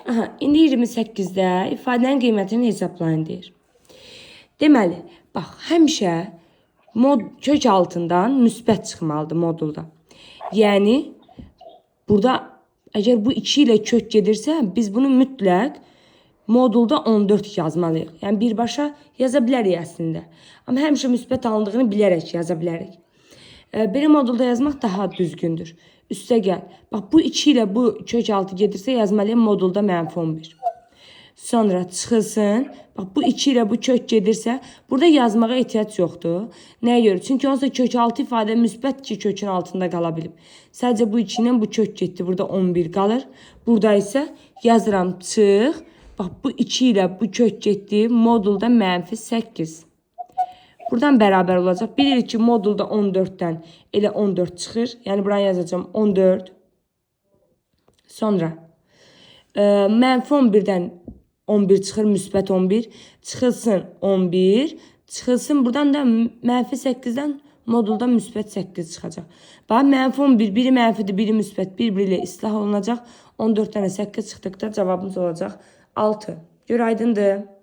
Aha, indi 28-də ifadənin qiymətini hesablayın deyir. Deməli, bax, həmişə kök altından müsbət çıxmalıdır modulda. Yəni, burada əgər bu 2 ilə kök gedirsə, biz bunu mütləq modulda 14 yazmalıyıq. Yəni, birbaşa yaza bilərik əslində. Amma həmişə müsbət alındığını bilərək yaza bilərik. Belə modulda yazmaq daha düzgündür. Üstə gəl. Bax, bu 2 ilə bu kök altı gedirsə, yazmalıyım modulda -11. Sonra çıxılsın. Bax, bu 2 ilə bu kök gedirsə, burada yazmağa ehtiyac yoxdur. Nəyə görə? Çünki onsuz kök altı ifadə müsbət ki, kökün altında qala bilib. Sadəcə bu 2 ilə bu kök getdi. Burada 11 qalır. Burada isə yazıram çıx. Bax, bu 2 ilə bu kök getdi. Modulda -8. Buradan bərabər olacaq. Bilirik ki, modulda 14-dən elə 14 çıxır. Yəni, buranı yazacağım 14. Sonra -11-dən 11 çıxır, müsbət 11. Çıxılsın 11. Çıxılsın buradan da -8-dən modulda müsbət 8 çıxacaq. Bax, -11, biri mənfidir, biri müsbət, bir-biri ilə islah olunacaq. 14-dən 8 çıxdıqda cavabımız olacaq 6. Gör, aydındır.